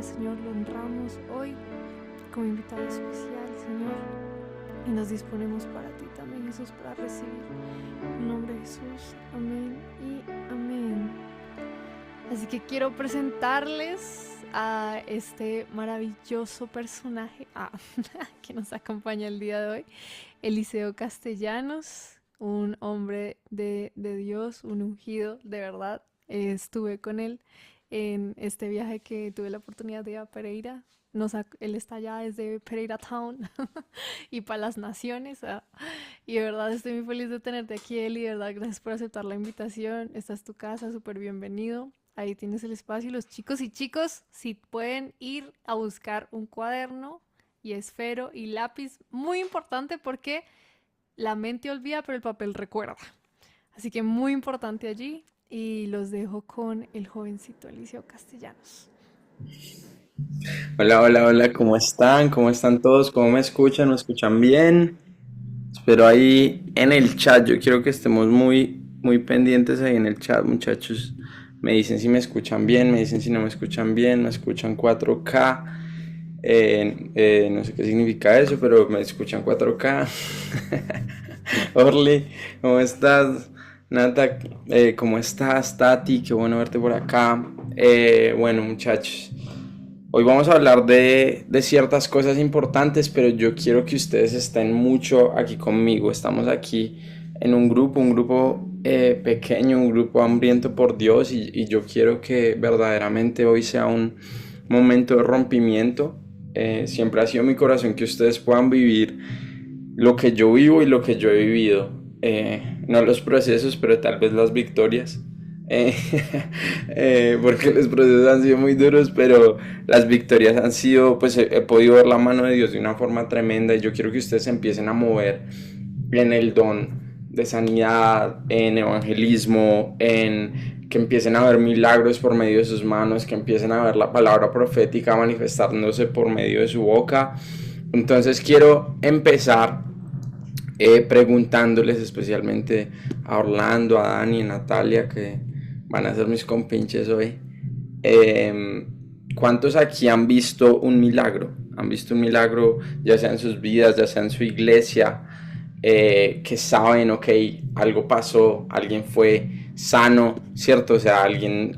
Señor, lo honramos hoy como invitado especial, Señor, y nos disponemos para ti también, Jesús, para recibir. En el nombre de Jesús, amén y amén. Así que quiero presentarles a este maravilloso personaje que nos acompaña el día de hoy, Eliseo Castellanos, un hombre de Dios, un ungido de verdad. Estuve con él en este viaje que tuve la oportunidad de ir a Pereira. Él está allá desde Pereira Town y para las naciones. Y de verdad estoy muy feliz de tenerte aquí, Eli. De verdad, gracias por aceptar la invitación. Esta es tu casa, súper bienvenido. Ahí tienes el espacio. Los chicos y chicos, si pueden ir a buscar un cuaderno y esfero y lápiz, muy importante porque la mente olvida, pero el papel recuerda. Así que muy importante allí. Y los dejo con el jovencito Eliseo Castellanos. Hola, hola, hola, ¿cómo están? ¿Cómo están todos? ¿Cómo me escuchan? ¿Me escuchan bien? Espero ahí en el chat, yo quiero que estemos muy pendientes ahí en el chat, muchachos. Me dicen si me escuchan bien, me dicen si no me escuchan bien, me escuchan 4K. No sé qué significa eso, pero me escuchan 4K. Orly, ¿cómo estás? Nata, ¿cómo estás? Tati, qué bueno verte por acá. Bueno, muchachos. Hoy vamos a hablar de ciertas cosas importantes, pero yo quiero que ustedes estén mucho aquí conmigo. Estamos aquí en un grupo pequeño, un grupo hambriento por Dios y yo quiero que verdaderamente hoy sea un momento de rompimiento. Siempre ha sido mi corazón que ustedes puedan vivir lo que yo vivo y lo que yo he vivido. No los procesos, pero tal vez las victorias. Eh, Porque los procesos han sido muy duros, pero las victorias han sido, pues he podido ver la mano de Dios de una forma tremenda y yo quiero que ustedes se empiecen a mover en el don de sanidad, en evangelismo, en que empiecen a ver milagros por medio de sus manos, que empiecen a ver la palabra profética manifestándose por medio de su boca. Entonces quiero empezar preguntándoles especialmente a Orlando, a Dani, a Natalia, que van a ser mis compinches hoy. Eh, ¿Cuántos aquí han visto un milagro? ¿Han visto un milagro ya sea en sus vidas, ya sea en su iglesia? Que saben, ok, algo pasó, alguien fue sano, ¿cierto? O sea, alguien,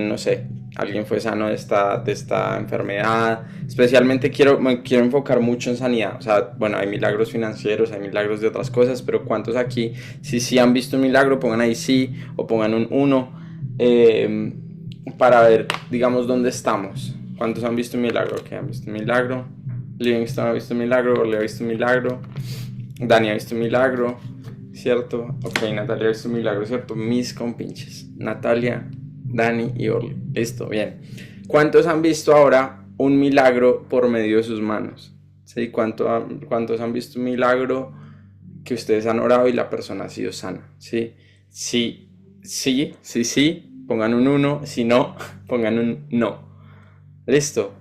no sé, alguien fue sano de esta enfermedad. Especialmente me quiero enfocar mucho en sanidad. O sea, bueno, hay milagros financieros, hay milagros de otras cosas, pero ¿cuántos aquí, si sí han visto un milagro, pongan ahí sí o pongan un uno para ver, digamos, dónde estamos? ¿Cuántos han visto un milagro? Ok, han visto un milagro. Livingston ha visto un milagro, Orle ha visto un milagro. Dani ha visto un milagro, ¿cierto? Ok, Natalia ha visto un milagro, ¿cierto? Mis compinches. Natalia, Dani y Orly. Listo, bien. ¿Cuántos han visto ahora un milagro por medio de sus manos? ¿Sí? ¿Cuántos han visto un milagro que ustedes han orado y la persona ha sido sana? ¿Sí? Sí, sí, sí, sí. Pongan un uno. Si no, pongan un no. Listo,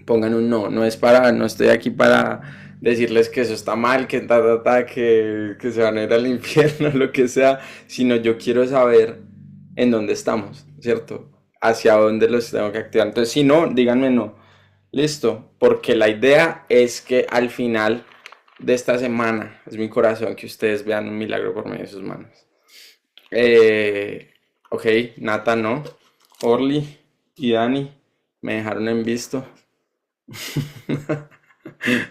pongan un no. No estoy aquí para decirles que eso está mal, que se van a ir al infierno, lo que sea, sino yo quiero saber en dónde estamos, ¿cierto? Hacia dónde los tengo que activar. Entonces, si no, díganme no. Listo, porque la idea es que al final de esta semana, es mi corazón que ustedes vean un milagro por medio de sus manos. Eh, ok, Nata no, Orly y Dani me dejaron en visto.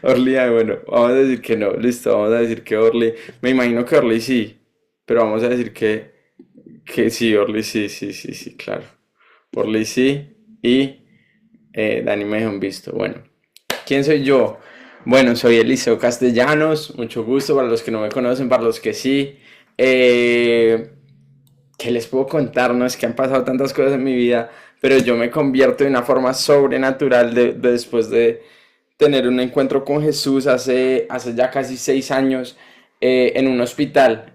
Orly, bueno, vamos a decir que no, listo, vamos a decir que Orly, me imagino que Orly sí, pero vamos a decir que sí, Orly sí, sí, sí, sí, claro. Orly sí y Dani me dejó un visto. Bueno, ¿quién soy yo? Bueno, soy Eliseo Castellanos, mucho gusto para los que no me conocen, para los que sí. Eh, ¿Qué les puedo contar? No es que han pasado tantas cosas en mi vida, pero yo me convierto de una forma sobrenatural después de tener un encuentro con Jesús hace ya casi 6 años en un hospital,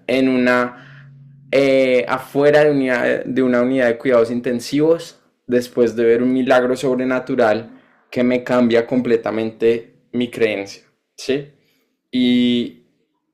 afuera de una unidad de cuidados intensivos, después de ver un milagro sobrenatural que me cambia completamente mi creencia, ¿sí? Y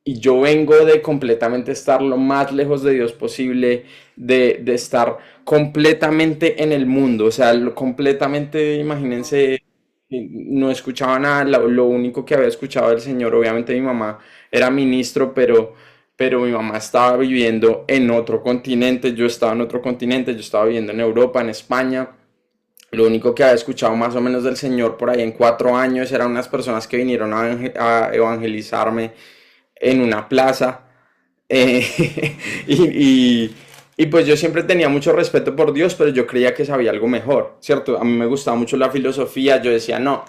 Y yo vengo de completamente estar lo más lejos de Dios posible, de estar completamente en el mundo, o sea, completamente, imagínense, no escuchaba nada, lo único que había escuchado del Señor, obviamente mi mamá era ministro, pero mi mamá estaba viviendo en otro continente, yo estaba en otro continente, yo estaba viviendo en Europa, en España. Lo único que había escuchado más o menos del Señor por ahí en 4 años eran unas personas que vinieron a evangelizarme en una plaza. eh, y, y- y pues yo siempre tenía mucho respeto por Dios, pero yo creía que sabía algo mejor, ¿cierto? A mí me gustaba mucho la filosofía, yo decía, no,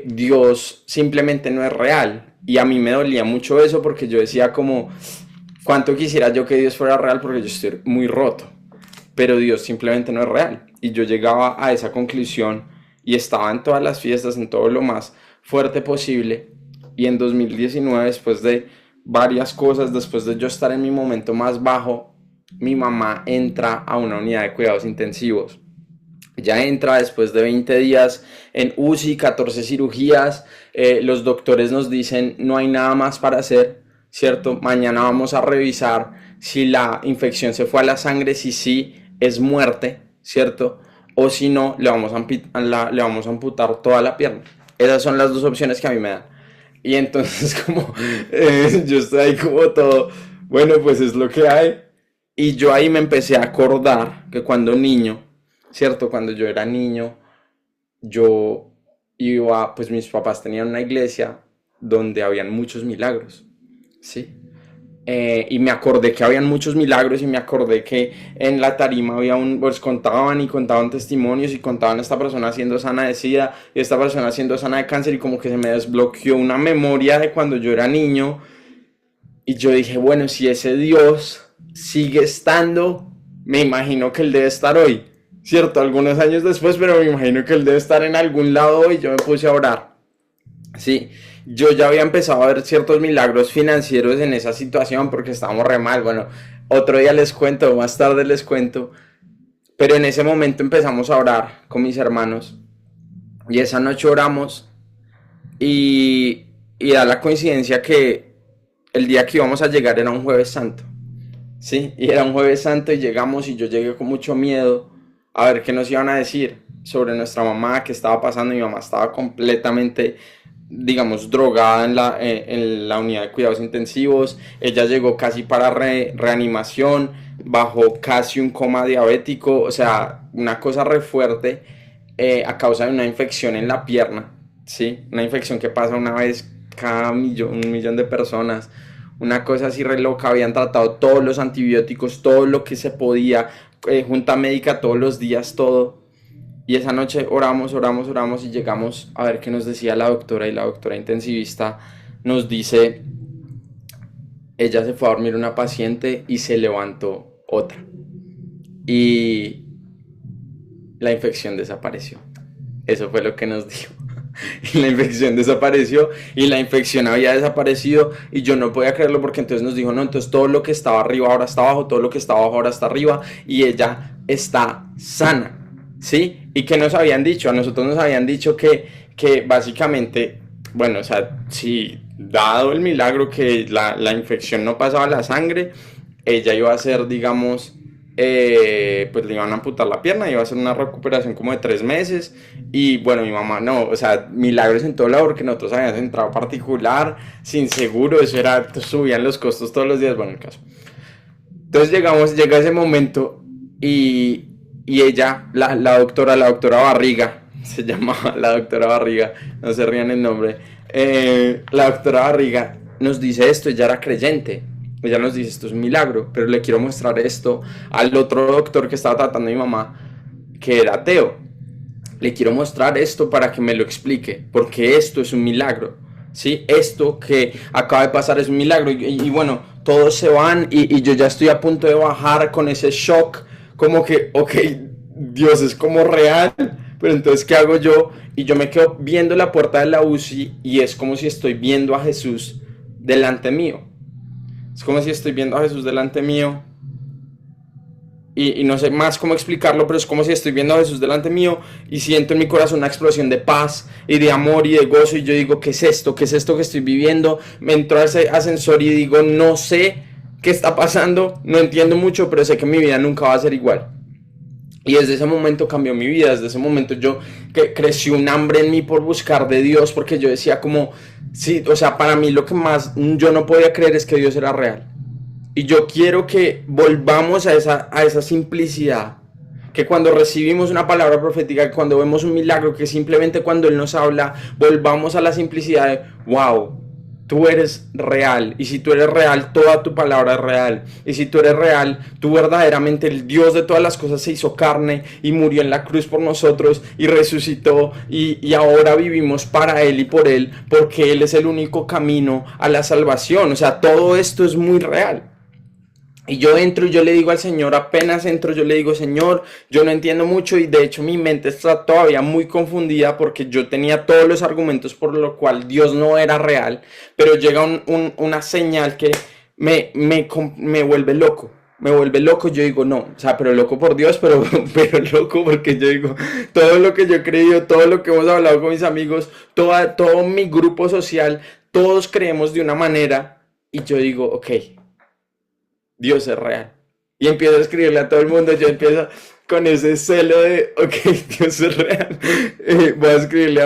Dios simplemente no es real. Y a mí me dolía mucho eso porque yo decía como, cuánto quisiera yo que Dios fuera real porque yo estoy muy roto, pero Dios simplemente no es real. Y yo llegaba a esa conclusión y estaba en todas las fiestas, en todo lo más fuerte posible. Y en 2019, después de varias cosas, después de yo estar en mi momento más bajo, mi mamá entra a una unidad de cuidados intensivos. Ya entra después de 20 días en UCI, 14 cirugías. Los doctores nos dicen no hay nada más para hacer, ¿cierto? Mañana vamos a revisar si la infección se fue a la sangre, si sí es muerte, ¿cierto? O si no, le vamos a amputar toda la pierna. Esas son las dos opciones que a mí me dan. Y entonces como yo estoy ahí como todo, bueno, pues es lo que hay. Y yo ahí me empecé a acordar que cuando niño, ¿cierto? Cuando yo era niño, yo iba, pues mis papás tenían una iglesia donde habían muchos milagros, ¿sí? Y me acordé que habían muchos milagros y me acordé que en la tarima había pues contaban y contaban testimonios y contaban a esta persona siendo sana de SIDA y esta persona siendo sana de cáncer y como que se me desbloqueó una memoria de cuando yo era niño y yo dije, bueno, si ese Dios sigue estando, me imagino que él debe estar hoy, ¿cierto? Algunos años después, pero me imagino que él debe estar en algún lado hoy. Yo me puse a orar, ¿sí? Yo ya había empezado a ver ciertos milagros financieros en esa situación porque estábamos re mal. Bueno, otro día les cuento, más tarde les cuento. Pero en ese momento empezamos a orar con mis hermanos y esa noche oramos y da la coincidencia que el día que íbamos a llegar era un jueves santo. Sí, y era un jueves santo y llegamos y yo llegué con mucho miedo a ver qué nos iban a decir sobre nuestra mamá, qué estaba pasando. Mi mamá estaba completamente, digamos, drogada en la unidad de cuidados intensivos. Ella llegó casi para reanimación, bajó casi un coma diabético, o sea, una cosa re fuerte a causa de una infección en la pierna, ¿sí? Una infección que pasa una vez cada un millón de personas, una cosa así re loca. Habían tratado todos los antibióticos, todo lo que se podía, junta médica todos los días, todo. Y esa noche oramos, oramos, oramos y llegamos a ver qué nos decía la doctora y la doctora intensivista nos dice, ella se fue a dormir una paciente y se levantó otra. Y la infección desapareció. Eso fue lo que nos dijo. Y la infección desapareció y la infección había desaparecido y yo no podía creerlo porque entonces nos dijo, no, entonces todo lo que estaba arriba ahora está abajo, todo lo que está abajo ahora está arriba y ella está sana, ¿sí? Y que nos habían dicho, a nosotros nos habían dicho que básicamente, bueno, o sea, si dado el milagro que la infección no pasaba a la sangre, ella iba a ser, digamos, pues le iban a amputar la pierna, iba a ser una recuperación como de 3 meses. Y bueno, mi mamá no, o sea, milagros en todo lado porque nosotros habíamos entrado particular, sin seguro, eso era, subían los costos todos los días, bueno, el caso. Entonces llega ese momento y ella, la doctora Barriga, se llamaba la doctora Barriga, no se rían el nombre, la doctora Barriga nos dice esto, ella era creyente. Ella nos dice, esto es un milagro, pero le quiero mostrar esto al otro doctor que estaba tratando a mi mamá, que era ateo. Le quiero mostrar esto para que me lo explique, porque esto es un milagro, ¿sí? Esto que acaba de pasar es un milagro. Y bueno, todos se van y yo ya estoy a punto de bajar con ese shock, como que, ok, Dios es como real, pero entonces, ¿qué hago yo? Y yo me quedo viendo la puerta de la UCI y es como si estoy viendo a Jesús delante mío. Es como si estoy viendo a Jesús delante mío y no sé más cómo explicarlo, pero es como si estoy viendo a Jesús delante mío y siento en mi corazón una explosión de paz y de amor y de gozo y yo digo, ¿qué es esto? ¿Qué es esto que estoy viviendo? Me entro a ese ascensor y digo, no sé qué está pasando, no entiendo mucho, pero sé que mi vida nunca va a ser igual. Y desde ese momento cambió mi vida, desde ese momento yo creció un hambre en mí por buscar de Dios, porque yo decía como, sí, o sea, para mí lo que más yo no podía creer es que Dios era real. Y yo quiero que volvamos a esa simplicidad, que cuando recibimos una palabra profética, que cuando vemos un milagro, que simplemente cuando Él nos habla, volvamos a la simplicidad de, wow, tú eres real, y si tú eres real, toda tu palabra es real, y si tú eres real, tú verdaderamente, el Dios de todas las cosas se hizo carne y murió en la cruz por nosotros y resucitó y ahora vivimos para Él y por Él, porque Él es el único camino a la salvación. O sea, todo esto es muy real. Y yo entro y yo le digo al Señor, apenas entro, yo le digo, Señor, yo no entiendo mucho y de hecho mi mente está todavía muy confundida porque yo tenía todos los argumentos por lo cual Dios no era real, pero llega una señal que me vuelve loco. Me vuelve loco, yo digo, no, o sea, pero loco por Dios, pero loco porque yo digo, todo lo que yo he creído, todo lo que hemos hablado con mis amigos, todo mi grupo social, todos creemos de una manera y yo digo, ok, Dios es real. Y empiezo a escribirle a todo el mundo, yo empiezo con ese celo de, ok, Dios es real. Voy a escribirle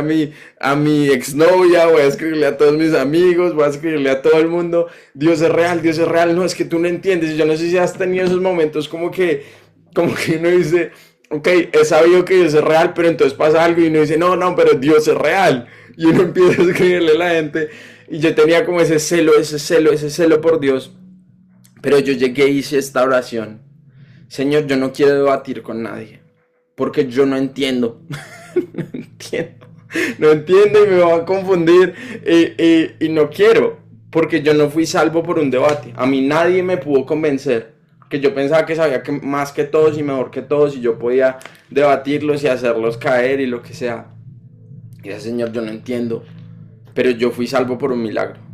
a mi exnovia, voy a escribirle a todos mis amigos, voy a escribirle a todo el mundo, Dios es real, Dios es real. No, es que tú no entiendes. Yo no sé si has tenido esos momentos como que uno dice, ok, he sabido que Dios es real, pero entonces pasa algo y uno dice, no, pero Dios es real. Y uno empieza a escribirle a la gente. Y yo tenía como ese celo por Dios. Pero yo llegué y hice esta oración. Señor, yo no quiero debatir con nadie, porque yo no entiendo. No entiendo y me va a confundir y no quiero, porque yo no fui salvo por un debate. A mí nadie me pudo convencer, que yo pensaba que sabía más que todos y mejor que todos y yo podía debatirlos y hacerlos caer y lo que sea. Y ese Señor, yo no entiendo, pero yo fui salvo por un milagro.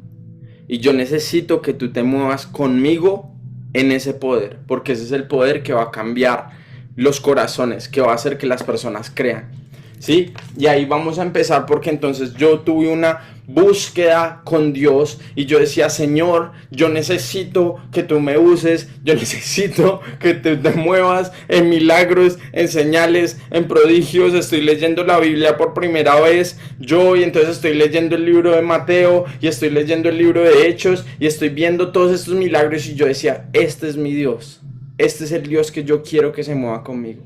Y yo necesito que tú te muevas conmigo en ese poder, porque ese es el poder que va a cambiar los corazones, que va a hacer que las personas crean, ¿sí? Y ahí vamos a empezar, porque entonces yo tuve una búsqueda con Dios y yo decía, Señor, yo necesito que tú me uses, yo necesito que te muevas en milagros, en señales, en prodigios. Estoy leyendo la Biblia por primera vez y entonces estoy leyendo el libro de Mateo y estoy leyendo el libro de Hechos y estoy viendo todos estos milagros y yo decía, este es mi Dios, este es el Dios que yo quiero que se mueva conmigo.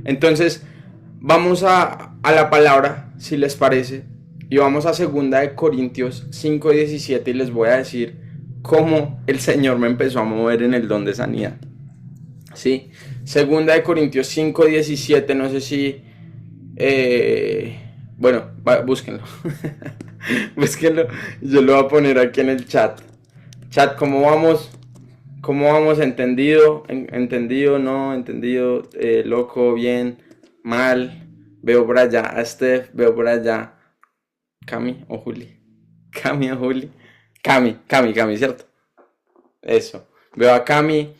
Entonces vamos a la palabra, si les parece. Y vamos a 2 Corintios 5:17 y les voy a decir cómo el Señor me empezó a mover en el don de sanidad. ¿Sí? 2 Corintios 5:17, no sé si... bueno, búsquenlo. Búsquenlo. Yo lo voy a poner aquí en el chat. Chat, ¿cómo vamos? ¿Cómo vamos? ¿Entendido? ¿Entendido? ¿No? ¿Entendido? ¿Loco? ¿Bien? ¿Mal? Veo por allá a Steph, veo por allá... Cami o Juli. Cami, ¿cierto? Eso. Veo a Cami.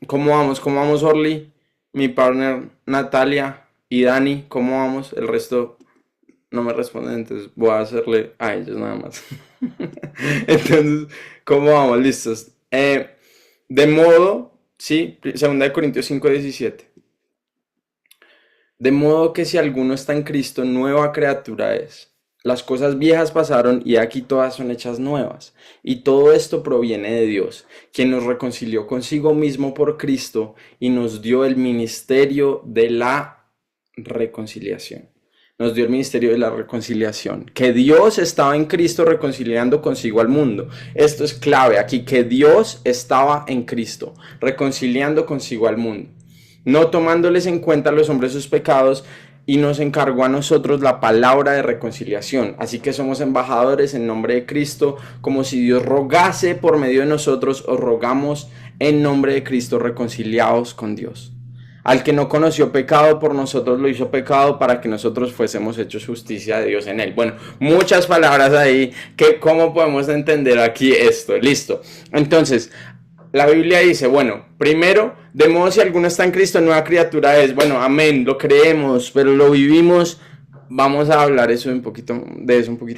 ¿Cómo vamos? ¿Cómo vamos, Orly? Mi partner Natalia y Dani. ¿Cómo vamos? El resto no me responden, entonces voy a hacerle a ellos nada más. Entonces, ¿cómo vamos? Listos. De modo, sí, 2 Corintios 5:17. De modo que si alguno está en Cristo, nueva criatura es. Las cosas viejas pasaron y aquí todas son hechas nuevas. Y todo esto proviene de Dios, quien nos reconcilió consigo mismo por Cristo y nos dio el ministerio de la reconciliación. Nos dio el ministerio de la reconciliación. Que Dios estaba en Cristo reconciliando consigo al mundo. Esto es clave aquí, que Dios estaba en Cristo reconciliando consigo al mundo, no tomándoles en cuenta a los hombres sus pecados, y nos encargó a nosotros la palabra de reconciliación. Así que somos embajadores en nombre de Cristo, como si Dios rogase por medio de nosotros, os rogamos en nombre de Cristo, reconciliados con Dios. Al que no conoció pecado, por nosotros lo hizo pecado, para que nosotros fuésemos hechos justicia de Dios en él. Bueno, muchas palabras ahí, que cómo podemos entender aquí esto. Listo. Entonces, la Biblia dice, bueno, primero, de modo si alguno está en Cristo, nueva criatura es. Bueno, amén, lo creemos, pero lo vivimos. Vamos a hablar de eso un poquito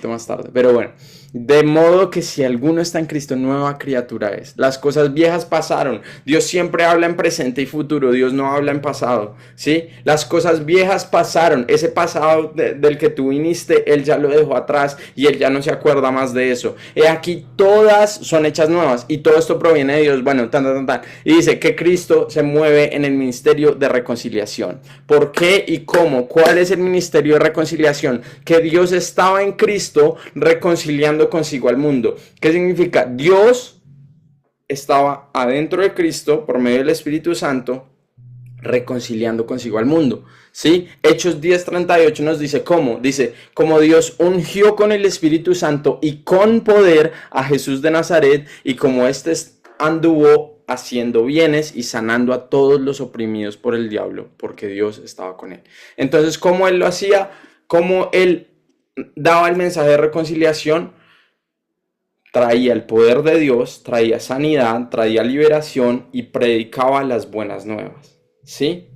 más tarde. Pero bueno, de modo que si alguno está en Cristo, nueva criatura es. Las cosas viejas pasaron. Dios siempre habla en presente y futuro. Dios no habla en pasado, ¿sí? Las cosas viejas pasaron. Ese pasado del que tú viniste, Él ya lo dejó atrás y Él ya no se acuerda más de eso. He aquí todas son hechas nuevas y todo esto proviene de Dios. Bueno, Y dice que Cristo se mueve en el ministerio de reconciliación. ¿Por qué y cómo? ¿Cuál es el ministerio de reconciliación? Que Dios estaba en Cristo reconciliando consigo al mundo. ¿Qué significa? Dios estaba adentro de Cristo por medio del Espíritu Santo reconciliando consigo al mundo, ¿sí? Hechos 10:38 nos dice cómo. Dice, como Dios ungió con el Espíritu Santo y con poder a Jesús de Nazaret, y como éste anduvo haciendo bienes y sanando a todos los oprimidos por el diablo, porque Dios estaba con él. Entonces, ¿cómo él lo hacía? ¿Cómo él daba el mensaje de reconciliación? Traía el poder de Dios, traía sanidad, traía liberación y predicaba las buenas nuevas, ¿sí?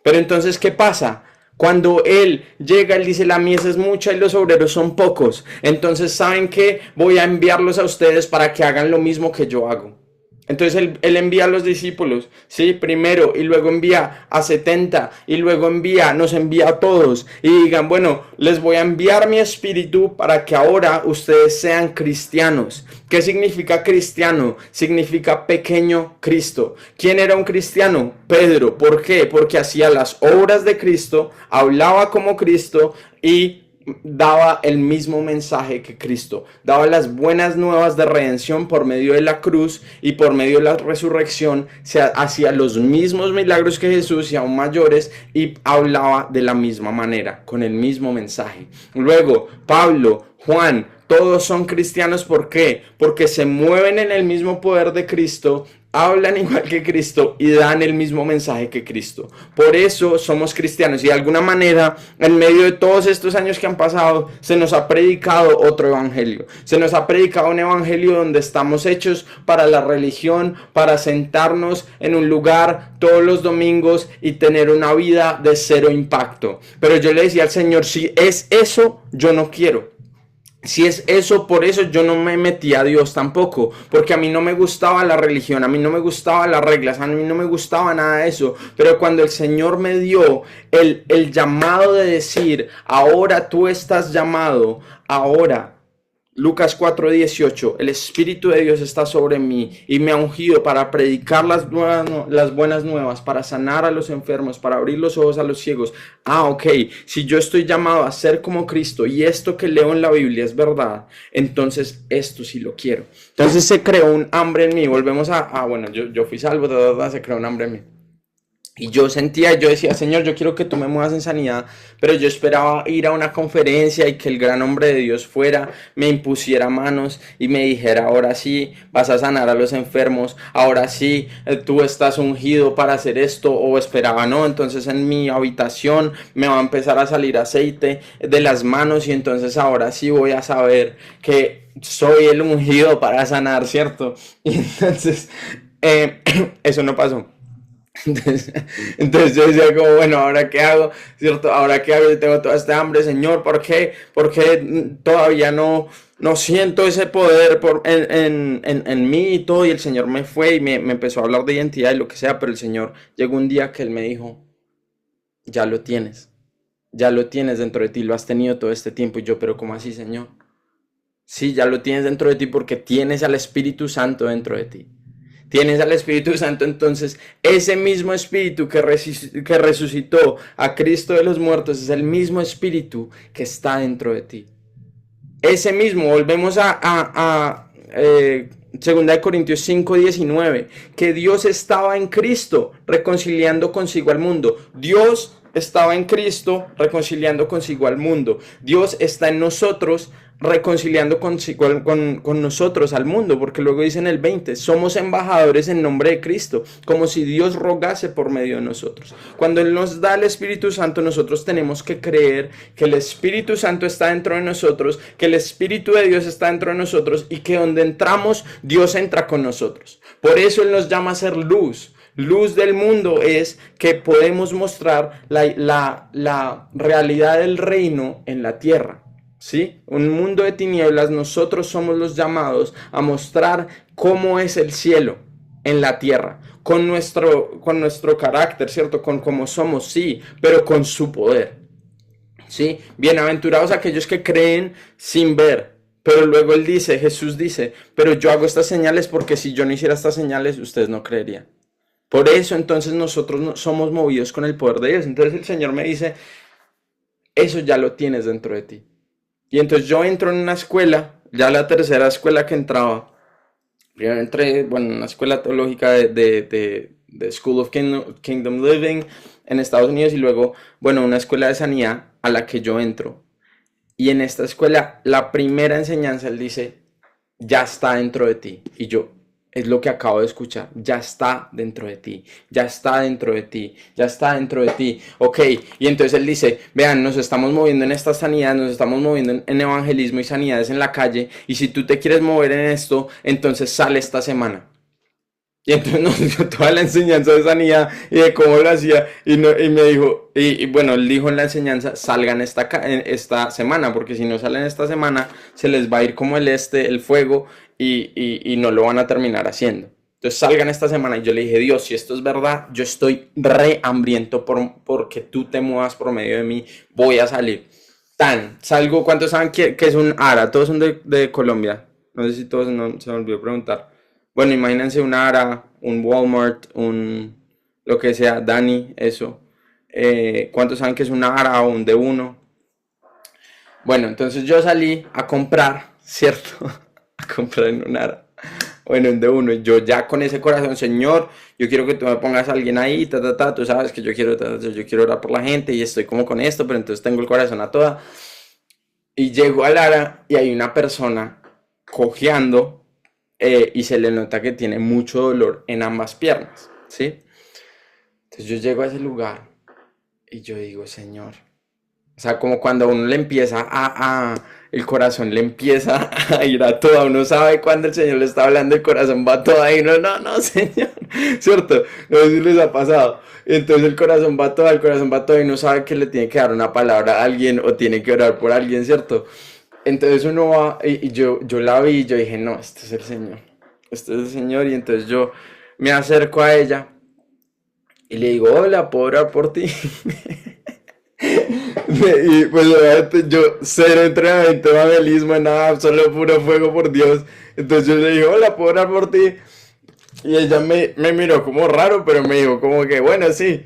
Pero entonces, ¿qué pasa? Cuando él llega, él dice, la mies es mucha y los obreros son pocos. Entonces, ¿saben qué? Voy a enviarlos a ustedes para que hagan lo mismo que yo hago. Entonces él envía a los discípulos, ¿sí? Primero, y luego envía a 70, y luego nos envía a todos, y digan, bueno, les voy a enviar mi espíritu para que ahora ustedes sean cristianos. ¿Qué significa cristiano? Significa pequeño Cristo. ¿Quién era un cristiano? Pedro. ¿Por qué? Porque hacía las obras de Cristo, hablaba como Cristo y daba el mismo mensaje que Cristo, daba las buenas nuevas de redención por medio de la cruz y por medio de la resurrección, se hacía los mismos milagros que Jesús y aún mayores, y hablaba de la misma manera, con el mismo mensaje. Luego, Pablo, Juan, todos son cristianos. ¿Por qué? Porque se mueven en el mismo poder de Cristo, hablan igual que Cristo y dan el mismo mensaje que Cristo. Por eso somos cristianos, y de alguna manera, en medio de todos estos años que han pasado, se nos ha predicado otro evangelio. Se nos ha predicado un evangelio donde estamos hechos para la religión, para sentarnos en un lugar todos los domingos y tener una vida de cero impacto. Pero yo le decía al Señor, si es eso, yo no quiero. Si es eso, por eso yo no me metí a Dios tampoco, porque a mí no me gustaba la religión, a mí no me gustaban las reglas, a mí no me gustaba nada de eso. Pero cuando el Señor me dio el llamado de decir, ahora tú estás llamado, ahora, Lucas 4:18, el Espíritu de Dios está sobre mí y me ha ungido para predicar las buenas nuevas, para sanar a los enfermos, para abrir los ojos a los ciegos. Ok, si yo estoy llamado a ser como Cristo y esto que leo en la Biblia es verdad, entonces esto sí lo quiero. Entonces se creó un hambre en mí. Volvemos bueno, yo fui salvo, se creó un hambre en mí. Y yo decía, Señor, yo quiero que tú me muevas en sanidad, pero yo esperaba ir a una conferencia y que el gran hombre de Dios fuera, me impusiera manos y me dijera, ahora sí, vas a sanar a los enfermos, ahora sí, tú estás ungido para hacer esto, o esperaba, no, entonces en mi habitación me va a empezar a salir aceite de las manos y entonces ahora sí voy a saber que soy el ungido para sanar, ¿cierto? Y entonces, eso no pasó. Entonces yo decía como, bueno, ¿ahora qué hago? ¿Cierto? ¿Ahora qué hago? Yo tengo toda esta hambre, Señor, ¿por qué? Porque todavía no siento ese poder en mí y todo. Y el Señor me fue y me empezó a hablar de identidad y lo que sea, pero el Señor llegó un día que Él me dijo, ya lo tienes dentro de ti, lo has tenido todo este tiempo. Y yo, pero ¿cómo así, Señor? Sí, ya lo tienes dentro de ti porque tienes al Espíritu Santo dentro de ti. Tienes al Espíritu Santo, entonces ese mismo Espíritu que resucitó a Cristo de los muertos es el mismo Espíritu que está dentro de ti. Ese mismo, volvemos a 2 Corintios 5:19, que Dios estaba en Cristo reconciliando consigo al mundo. Dios estaba en Cristo reconciliando consigo al mundo. Dios está en nosotros reconciliando con nosotros al mundo, porque luego dice en el 20, somos embajadores en nombre de Cristo, como si Dios rogase por medio de nosotros. Cuando Él nos da el Espíritu Santo, nosotros tenemos que creer que el Espíritu Santo está dentro de nosotros, que el Espíritu de Dios está dentro de nosotros y que donde entramos, Dios entra con nosotros. Por eso Él nos llama a ser luz. Luz del mundo es que podemos mostrar la realidad del reino en la tierra. ¿Sí? Un mundo de tinieblas, nosotros somos los llamados a mostrar cómo es el cielo en la tierra, con nuestro carácter, ¿cierto? Con cómo somos, sí, pero con su poder, ¿sí? Bienaventurados aquellos que creen sin ver, pero luego Jesús dice, pero yo hago estas señales porque si yo no hiciera estas señales, ustedes no creerían. Por eso entonces nosotros somos movidos con el poder de Dios. Entonces el Señor me dice, eso ya lo tienes dentro de ti. Y entonces yo entro en una escuela, ya la tercera escuela que entraba. Primero entré, en una escuela teológica de School of Kingdom Living en Estados Unidos y luego, una escuela de sanidad a la que yo entro. Y en esta escuela, la primera enseñanza, él dice, ya está dentro de ti. Y yo, es lo que acabo de escuchar, ya está dentro de ti, ya está dentro de ti, ya está dentro de ti. Ok, y entonces él dice, vean, nos estamos moviendo en esta sanidad, nos estamos moviendo en evangelismo y sanidades en la calle, y si tú te quieres mover en esto, entonces sale esta semana. Y entonces nos dio toda la enseñanza de sanidad y de cómo lo hacía, y me dijo, él dijo en la enseñanza, salgan esta semana, porque si no salen esta semana, se les va a ir como el fuego, y no lo van a terminar haciendo. Entonces salgan esta semana. Y yo le dije, Dios, si esto es verdad, yo estoy re hambriento porque tú te muevas por medio de mí, voy a salir. Salgo, ¿cuántos saben que es un ARA? Todos son de Colombia. No sé si todos, no, se me olvidó preguntar. Bueno, imagínense un ARA, un Walmart, lo que sea, Dani, eso. ¿Cuántos saben que es un ARA o un D1? Bueno, entonces yo salí a comprar, ¿cierto? A comprar en un ARA. Bueno, en D1. Yo ya con ese corazón, Señor, yo quiero que tú me pongas a alguien ahí, tú sabes que yo quiero orar por la gente y estoy como con esto, pero entonces tengo el corazón a toda. Y llego al ARA y hay una persona cojeando. Y se le nota que tiene mucho dolor en ambas piernas, ¿sí? Entonces yo llego a ese lugar y yo digo, Señor, o sea, como cuando a uno le empieza el corazón le empieza a ir a toda, uno sabe cuando el Señor le está hablando, el corazón va a toda y no, Señor, ¿cierto? No sé si les ha pasado. Entonces el corazón va a toda y no sabe que le tiene que dar una palabra a alguien o tiene que orar por alguien, ¿cierto? Entonces uno va y yo la vi y yo dije, no, este es el Señor, y entonces yo me acerco a ella y le digo, hola, ¿puedo orar por ti? Y pues obviamente yo cero entrenamiento, evangelismo, nada, solo puro fuego por Dios. Entonces yo le dije, hola, ¿puedo orar por ti? Y ella me miró como raro, pero me dijo como que, bueno, sí.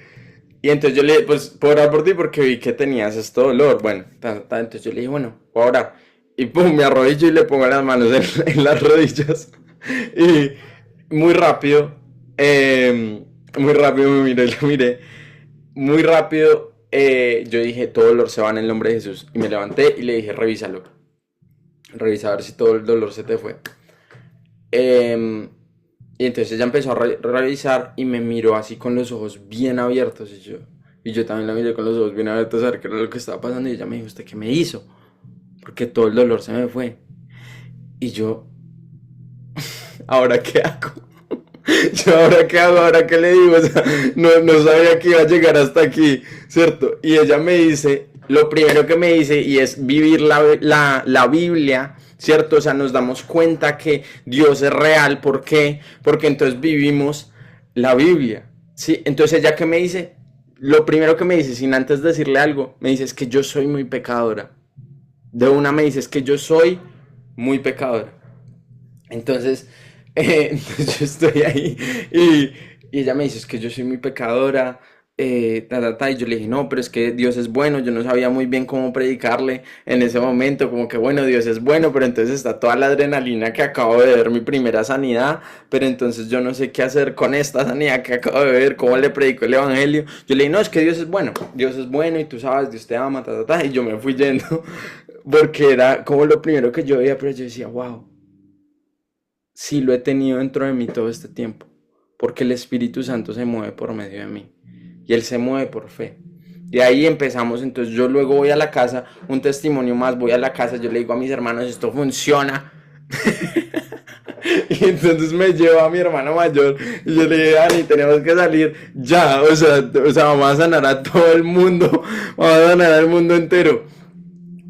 Y entonces yo le dije, pues, ¿puedo orar por ti? Porque vi que tenías este dolor. Bueno, entonces yo le dije, bueno, ¿puedo orar? Y pum, me arrodillo y le pongo las manos en las rodillas. Y muy rápido me miré, lo miré. Muy rápido, yo dije, todo dolor se va en el nombre de Jesús. Y me levanté y le dije, revísalo. Revisa a ver si todo el dolor se te fue. Y entonces ella empezó a revisar y me miró así con los ojos bien abiertos. Y yo también la miré con los ojos bien abiertos a ver qué era lo que estaba pasando. Y ella me dijo, ¿usted qué me hizo? Porque todo el dolor se me fue. Y yo, ¿ahora qué hago? ¿Ahora qué le digo? O sea, no sabía que iba a llegar hasta aquí, ¿cierto? Y ella me dice, lo primero que me dice, y es vivir la Biblia, ¿cierto? O sea, nos damos cuenta que Dios es real. ¿Por qué? Porque entonces vivimos la Biblia, ¿sí? Entonces ella, ¿qué me dice? Lo primero que me dice, sin antes decirle algo, me dice, es que yo soy muy pecadora. De una me dice, es que yo soy muy pecadora. Entonces yo estoy ahí y ella me dice, es que yo soy muy pecadora, y yo le dije, no, pero es que Dios es bueno. Yo no sabía muy bien cómo predicarle en ese momento, como que bueno, Dios es bueno, pero entonces está toda la adrenalina que acabo de ver, mi primera sanidad, pero entonces yo no sé qué hacer con esta sanidad que acabo de ver, cómo le predico el evangelio. Yo le dije, no, es que Dios es bueno y tú sabes, Dios te ama, y yo me fui yendo. porque era como lo primero que yo veía, pero yo decía, wow, sí lo he tenido dentro de mí todo este tiempo, porque el Espíritu Santo se mueve por medio de mí, y Él se mueve por fe. Y ahí empezamos, entonces yo luego voy a la casa, un testimonio más, voy a la casa, yo le digo a mis hermanos, esto funciona. Y entonces me llevo a mi hermano mayor y yo le dije, Dani, tenemos que salir ya, o sea, vamos a sanar a todo el mundo, vamos a sanar al mundo entero.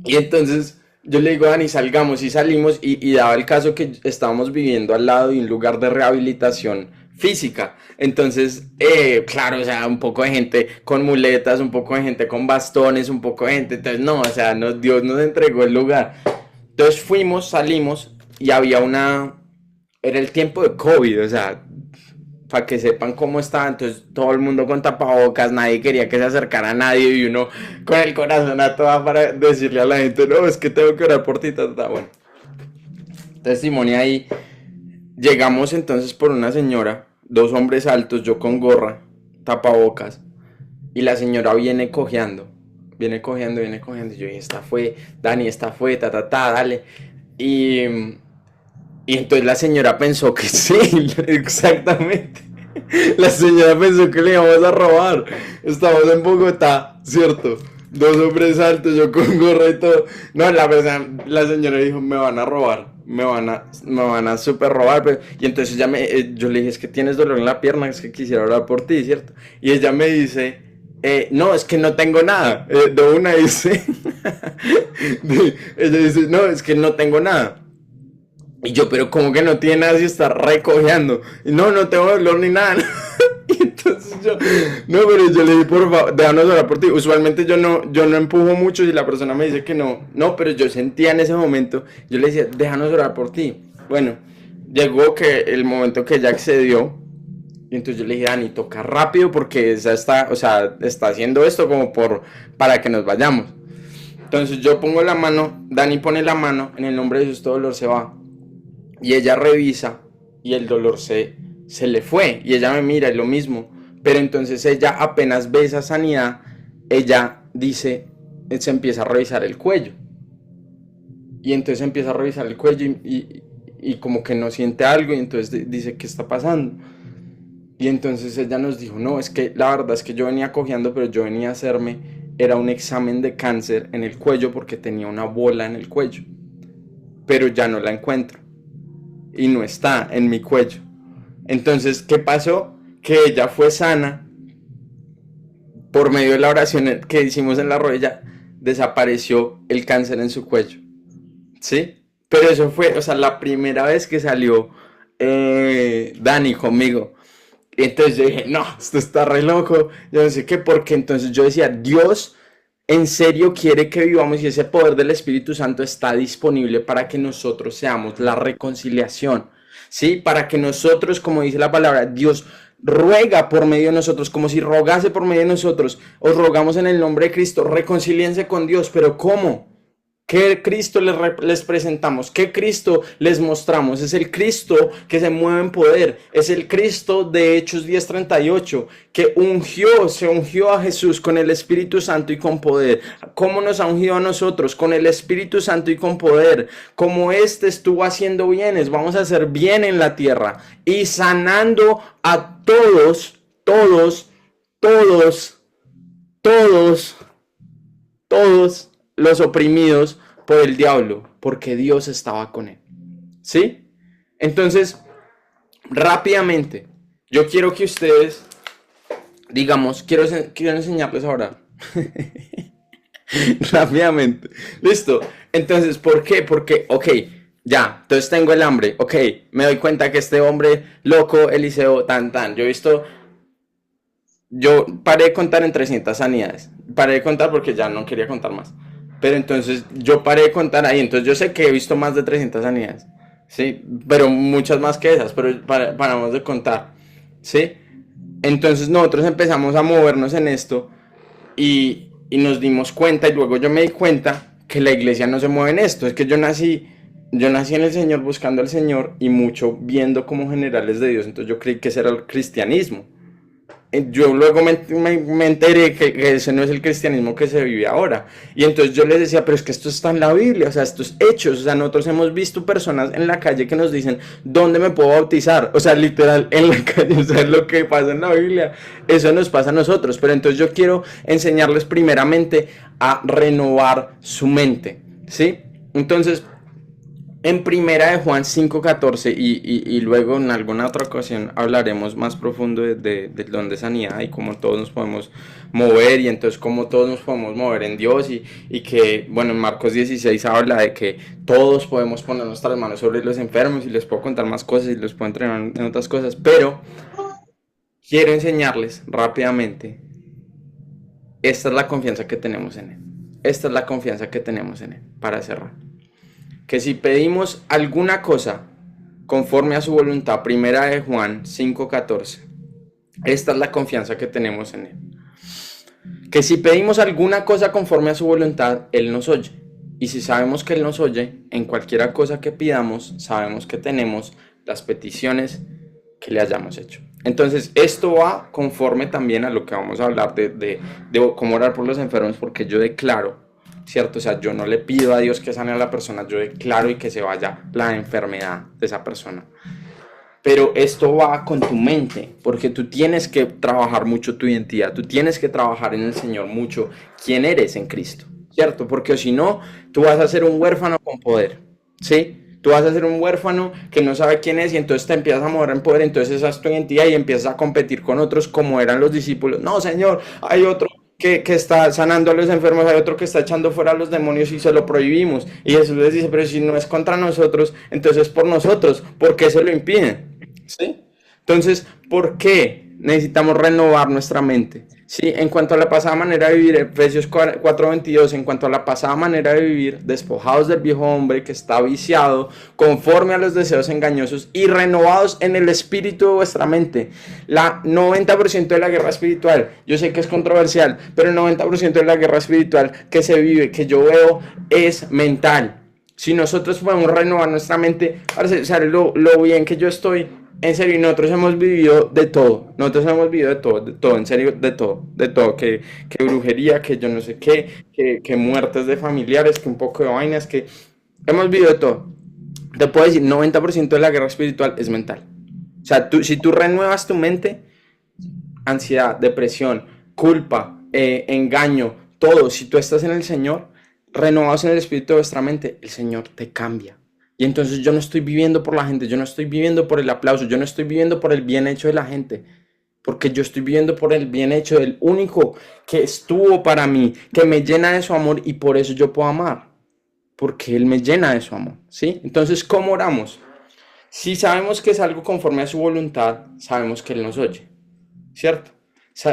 Y entonces yo le digo, Dani, salgamos y salimos y daba el caso que estábamos viviendo al lado de un lugar de rehabilitación física. Entonces, claro, o sea, un poco de gente con muletas, un poco de gente con bastones, un poco de gente, entonces no, o sea, Dios nos entregó el lugar. Entonces fuimos, salimos y había era el tiempo de COVID, o sea, para que sepan cómo estaba, entonces todo el mundo con tapabocas, nadie quería que se acercara a nadie y uno con el corazón a toda para decirle a la gente, no, es que tengo que orar por ti, bueno. Testimonio ahí, llegamos entonces por una señora, dos hombres altos, yo con gorra, tapabocas, y la señora viene cojeando, y yo dije, esta fue, Dani, esta fue, dale, y entonces la señora pensó que sí, exactamente. La señora pensó que le íbamos a robar. Estamos en Bogotá, ¿cierto? Dos hombres altos, yo con gorra y todo. No, la señora dijo, me van a robar, me van a super robar. Y entonces yo le dije, es que tienes dolor en la pierna, es que quisiera orar por ti, ¿cierto? Y ella me dice, no, es que no tengo nada. De una dice, ella dice, no, es que no tengo nada. Y yo, pero como que no tiene nada si está recogiendo. Y no tengo dolor ni nada. Y entonces pero yo le dije, por favor, déjanos orar por ti. Usualmente yo no empujo mucho y la persona me dice que no, pero yo sentía en ese momento, yo le decía, déjanos orar por ti. Bueno, llegó el momento que ella accedió. Y entonces yo le dije, Dani, toca rápido porque ella está haciendo esto como para que nos vayamos. Entonces yo pongo la mano, Dani pone la mano, en el nombre de Jesús todo dolor se va. Y ella revisa y el dolor se le fue. Y ella me mira, es lo mismo. Pero entonces ella apenas ve esa sanidad, ella dice, se empieza a revisar el cuello. Y entonces empieza a revisar el cuello y como que no siente algo y entonces dice, ¿qué está pasando? Y entonces ella nos dijo, no, es que la verdad es que yo venía cojeando, pero yo venía a hacerme, era un examen de cáncer en el cuello porque tenía una bola en el cuello. Pero ya no la encuentro. Y no está en mi cuello. Entonces, ¿qué pasó? Que ella fue sana por medio de la oración que hicimos en la rodilla, desapareció el cáncer en su cuello. ¿Sí? Pero eso fue, o sea, la primera vez que salió Dani conmigo. Entonces yo dije, no, esto está re loco. Yo no sé qué, porque entonces yo decía, Dios en serio quiere que vivamos y ese poder del Espíritu Santo está disponible para que nosotros seamos la reconciliación, ¿sí? Para que nosotros, como dice la palabra, Dios ruega por medio de nosotros, como si rogase por medio de nosotros. Os rogamos en el nombre de Cristo, reconcíliense con Dios, pero ¿cómo? ¿Qué Cristo les presentamos? ¿Qué Cristo les mostramos? Es el Cristo que se mueve en poder. Es el Cristo de Hechos 10:38 que se ungió a Jesús con el Espíritu Santo y con poder. ¿Cómo nos ha ungido a nosotros? Con el Espíritu Santo y con poder. Como estuvo haciendo bienes, vamos a hacer bien en la tierra y sanando a todos los oprimidos por el diablo, porque Dios estaba con él. ¿Sí? Entonces, rápidamente, yo quiero que ustedes, digamos, quiero enseñarles a orar. Rápidamente. Listo. Entonces, ¿por qué? Porque, ok, ya, entonces tengo el hambre. Ok, me doy cuenta que este hombre loco, Eliseo, yo paré de contar en 300 sanidades. Paré de contar porque ya no quería contar más. Pero entonces yo paré de contar ahí. Entonces yo sé que he visto más de 300 sanidades. ¿Sí? Pero muchas más que esas. Pero paramos de contar. ¿Sí? Entonces nosotros empezamos a movernos en esto. Y nos dimos cuenta. Y luego yo me di cuenta que la iglesia no se mueve en esto. Es que yo nací en el Señor, buscando al Señor. Y mucho viendo como generales de Dios. Entonces yo creí que ese era el cristianismo. yo luego me enteré que ese no es el cristianismo que se vive ahora. Y entonces yo les decía, pero es que esto está en la Biblia, o sea, esto es hechos. O sea, nosotros hemos visto personas en la calle que nos dicen, ¿dónde me puedo bautizar? O sea, literal, en la calle, o sea, es lo que pasa en la Biblia. Eso nos pasa a nosotros. Pero entonces yo quiero enseñarles primeramente a renovar su mente, ¿sí? Entonces, en primera de Juan 5:14 y luego en alguna otra ocasión hablaremos más profundo del don de sanidad y cómo todos nos podemos mover y entonces cómo todos nos podemos mover en Dios y que, bueno, en Marcos 16 habla de que todos podemos poner nuestras manos sobre los enfermos y les puedo contar más cosas y les puedo entrenar en otras cosas, pero quiero enseñarles rápidamente, esta es la confianza que tenemos en Él, esta es la confianza que tenemos en Él, para cerrar. Que si pedimos alguna cosa conforme a su voluntad, primera de Juan 5:14, esta es la confianza que tenemos en Él. Que si pedimos alguna cosa conforme a su voluntad, Él nos oye. Y si sabemos que Él nos oye, en cualquier cosa que pidamos, sabemos que tenemos las peticiones que le hayamos hecho. Entonces, esto va conforme también a lo que vamos a hablar de cómo orar por los enfermos, porque yo declaro, ¿cierto? O sea, yo no le pido a Dios que sane a la persona, yo declaro y que se vaya la enfermedad de esa persona. Pero esto va con tu mente, porque tú tienes que trabajar mucho tu identidad, tú tienes que trabajar en el Señor mucho quién eres en Cristo, ¿cierto? Porque si no, tú vas a ser un huérfano con poder, ¿sí? Tú vas a ser un huérfano que no sabe quién es y entonces te empiezas a mover en poder, entonces esa es tu identidad y empiezas a competir con otros como eran los discípulos. No, Señor, hay otro que está sanando a los enfermos, hay otro que está echando fuera a los demonios y se lo prohibimos. Y Jesús les dice, pero si no es contra nosotros, entonces es por nosotros. ¿Por qué se lo impiden? ¿Sí? Entonces, ¿por qué necesitamos renovar nuestra mente? Sí, en cuanto a la pasada manera de vivir, Efesios 4:22, en cuanto a la pasada manera de vivir, despojados del viejo hombre que está viciado, conforme a los deseos engañosos y renovados en el espíritu de vuestra mente. La 90% de la guerra espiritual, yo sé que es controversial, pero el 90% de la guerra espiritual que se vive, que yo veo, es mental. Si nosotros podemos renovar nuestra mente, o sea, lo bien que yo estoy, en serio, nosotros hemos vivido de todo, en serio, de todo, que brujería, que yo no sé qué, que muertes de familiares, que un poco de vainas, que hemos vivido de todo. Te puedo decir, 90% de la guerra espiritual es mental. O sea, si tú renuevas tu mente, ansiedad, depresión, culpa, engaño, todo, si tú estás en el Señor, renovados en el espíritu de vuestra mente, el Señor te cambia. Y entonces yo no estoy viviendo por la gente, yo no estoy viviendo por el aplauso, yo no estoy viviendo por el bien hecho de la gente, porque yo estoy viviendo por el bien hecho del único que estuvo para mí, que me llena de su amor y por eso yo puedo amar, porque Él me llena de su amor, ¿sí? Entonces, ¿cómo oramos? Si sabemos que es algo conforme a su voluntad, sabemos que Él nos oye, ¿cierto?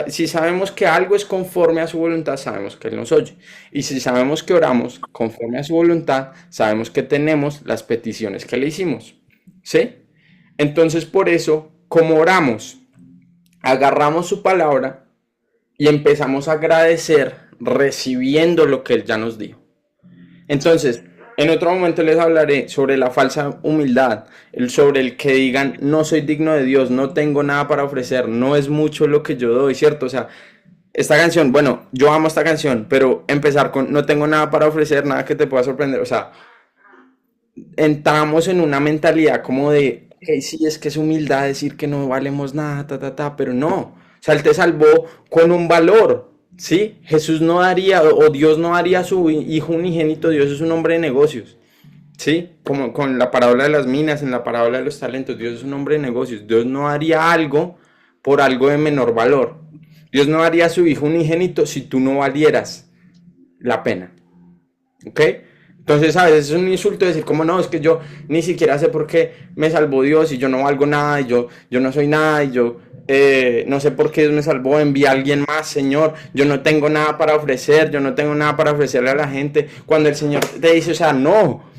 Si sabemos que algo es conforme a su voluntad, sabemos que Él nos oye. Y si sabemos que oramos conforme a su voluntad, sabemos que tenemos las peticiones que le hicimos, ¿sí? Entonces, por eso, como oramos, agarramos su palabra y empezamos a agradecer recibiendo lo que Él ya nos dijo. Entonces, en otro momento les hablaré sobre la falsa humildad, sobre el que digan, no soy digno de Dios, no tengo nada para ofrecer, no es mucho lo que yo doy, ¿cierto? O sea, esta canción, bueno, yo amo esta canción, pero empezar con, no tengo nada para ofrecer, nada que te pueda sorprender, o sea, entramos en una mentalidad como de, okay, sí, es que es humildad decir que no valemos nada, pero no, o sea, Él te salvó con un valor. Sí, Jesús no daría, o Dios no daría a su hijo unigénito, Dios es un hombre de negocios, ¿sí? Como con la parábola de las minas, en la parábola de los talentos, Dios es un hombre de negocios, Dios no haría algo por algo de menor valor, Dios no daría a su hijo unigénito si tú no valieras la pena, ¿ok? Entonces a veces es un insulto decir como no, es que yo ni siquiera sé por qué me salvó Dios y yo no valgo nada y yo no soy nada y yo... no sé por qué Dios me salvó, envía a alguien más, Señor, yo no tengo nada para ofrecer, yo no tengo nada para ofrecerle a la gente, cuando el Señor te dice, o sea, no,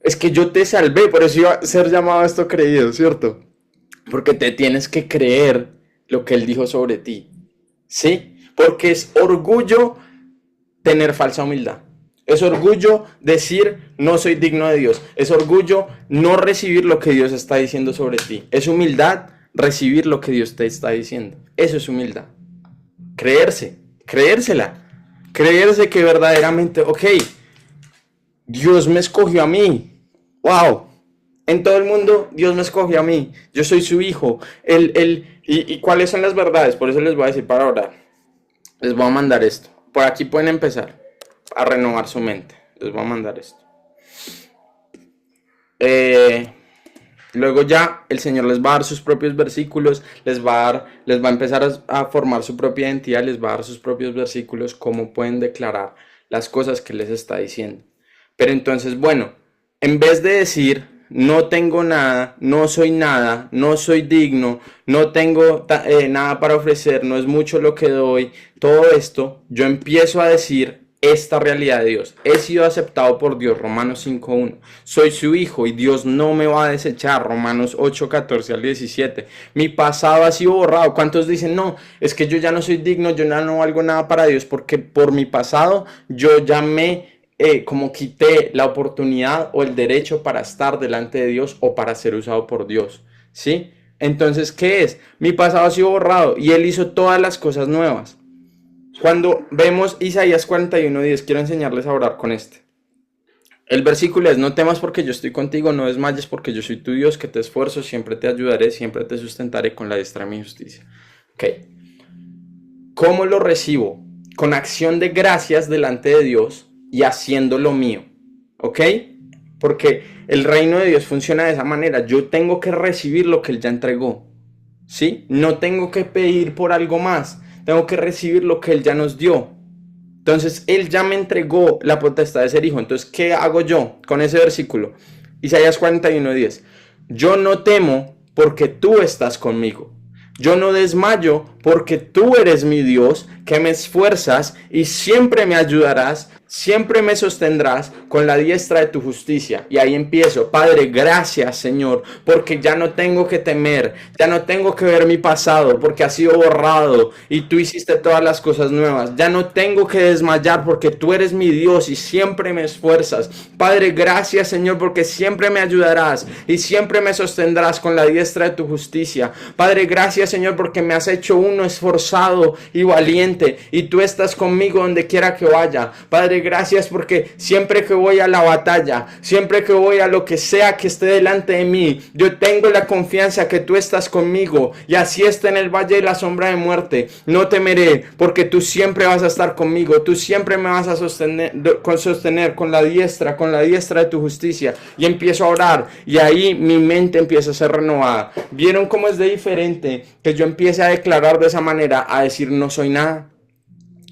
es que yo te salvé, por eso iba a ser llamado esto creído, ¿cierto? Porque te tienes que creer lo que Él dijo sobre ti, ¿sí? Porque es orgullo tener falsa humildad, es orgullo decir no soy digno de Dios, es orgullo no recibir lo que Dios está diciendo sobre ti, es humildad recibir lo que Dios te está diciendo. Eso es humildad. Creérsela. Creerse que verdaderamente, ok, Dios me escogió a mí. Wow. En todo el mundo, Dios me escogió a mí. Yo soy su hijo. ¿Y cuáles son las verdades? Por eso les voy a decir para orar. Les voy a mandar esto. Por aquí pueden empezar a renovar su mente. Les voy a mandar esto. Luego ya el Señor les va a dar sus propios versículos, les va a empezar a formar su propia identidad, les va a dar sus propios versículos, cómo pueden declarar las cosas que les está diciendo. Pero entonces, bueno, en vez de decir, no tengo nada, no soy digno, no tengo nada para ofrecer, no es mucho lo que doy, todo esto, yo empiezo a decir esta realidad de Dios. He sido aceptado por Dios, Romanos 5:1. Soy su hijo y Dios no me va a desechar, Romanos 8:14-17. Mi pasado ha sido borrado. ¿Cuántos dicen, no, es que yo ya no soy digno, yo ya no valgo nada para Dios porque por mi pasado yo ya me como quité la oportunidad o el derecho para estar delante de Dios o para ser usado por Dios? ¿Sí? Entonces, ¿qué es? Mi pasado ha sido borrado y Él hizo todas las cosas nuevas. Cuando vemos Isaías 41:10, quiero enseñarles a orar con este. El versículo es, no temas porque yo estoy contigo, no desmayes porque yo soy tu Dios, que te esfuerzo, siempre te ayudaré, siempre te sustentaré con la diestra de mi justicia. Ok. ¿Cómo lo recibo? Con acción de gracias delante de Dios y haciendo lo mío. ¿Ok? Porque el reino de Dios funciona de esa manera. Yo tengo que recibir lo que Él ya entregó. ¿Sí? No tengo que pedir por algo más. Tengo que recibir lo que Él ya nos dio. Entonces, Él ya me entregó la potestad de ser hijo. Entonces, ¿qué hago yo con ese versículo? Isaías 41:10. Yo no temo porque tú estás conmigo. Yo no desmayo porque tú eres mi Dios, que me esfuerzas y siempre me ayudarás, siempre me sostendrás con la diestra de tu justicia. Y ahí empiezo. Padre, gracias, Señor, porque ya no tengo que temer, ya no tengo que ver mi pasado, porque ha sido borrado y tú hiciste todas las cosas nuevas. Ya no tengo que desmayar porque tú eres mi Dios y siempre me esfuerzas. Padre, gracias, Señor, porque siempre me ayudarás y siempre me sostendrás con la diestra de tu justicia. Padre, gracias, Señor, porque me has hecho uno esforzado y valiente y tú estás conmigo donde quiera que vaya. Padre, gracias porque siempre que voy a la batalla, siempre que voy a lo que sea que esté delante de mí, yo tengo la confianza que tú estás conmigo, y así esté en el valle de la sombra de muerte, no temeré porque tú siempre vas a estar conmigo, tú siempre me vas a sostener con la diestra de tu justicia. Y empiezo a orar y ahí mi mente empieza a ser renovada. ¿Vieron cómo es de diferente que yo empiece a declarar de esa manera, a decir no soy nada?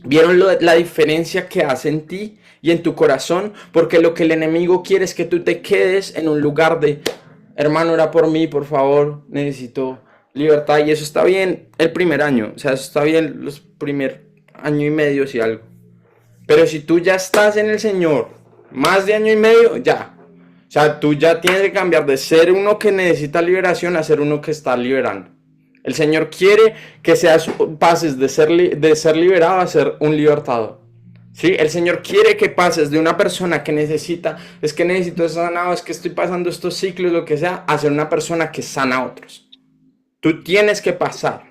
¿Vieron la diferencia que hace en ti y en tu corazón? Porque lo que el enemigo quiere es que tú te quedes en un lugar de, hermano, ora por mí, por favor, necesito libertad. Y eso está bien el primer año, o sea, eso está bien los primer año y medio y algo. Pero si tú ya estás en el Señor, más de año y medio, ya. O sea, tú ya tienes que cambiar de ser uno que necesita liberación a ser uno que está liberando. El Señor quiere que pases de ser liberado a ser un libertador. ¿Sí? El Señor quiere que pases de una persona que necesito ser sanado, es que estoy pasando estos ciclos, lo que sea, a ser una persona que sana a otros. Tú tienes que pasar.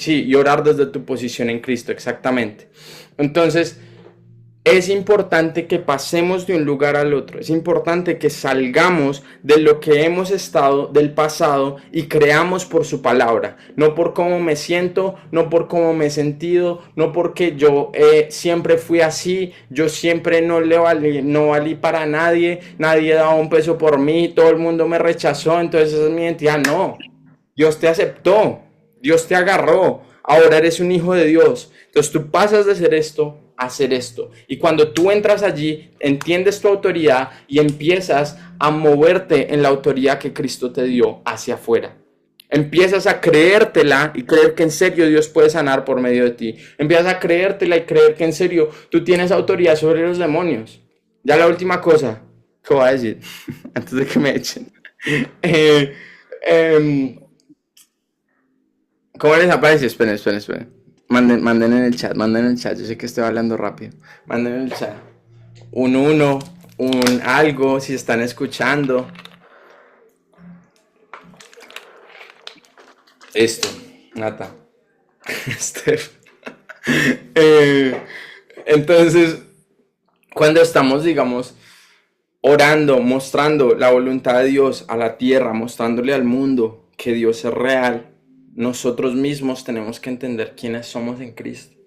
Y orar desde tu posición en Cristo, exactamente. Entonces, es importante que pasemos de un lugar al otro. Es importante que salgamos de lo que hemos estado del pasado y creamos por su palabra. No por cómo me siento, no por cómo me he sentido, no porque yo siempre fui así, yo siempre no valí para nadie, nadie daba un peso por mí, todo el mundo me rechazó, entonces esa es mi identidad. No, Dios te aceptó, Dios te agarró, ahora eres un hijo de Dios. Entonces tú pasas de ser esto a hacer esto. Y cuando tú entras allí, entiendes tu autoridad y empiezas a moverte en la autoridad que Cristo te dio hacia afuera. Empiezas a creértela y creer que en serio Dios puede sanar por medio de ti. Empiezas a creértela y creer que en serio tú tienes autoridad sobre los demonios. Ya la última cosa que voy a decir, antes de que me echen. ¿Cómo les aparece? Esperen. Manden en el chat. Yo sé que estoy hablando rápido. Manden en el chat. Un algo, si están escuchando. Listo, Nata. Steph. Entonces, cuando estamos, digamos, orando, mostrando la voluntad de Dios a la tierra, mostrándole al mundo que Dios es real, nosotros mismos tenemos que entender quiénes somos en Cristo.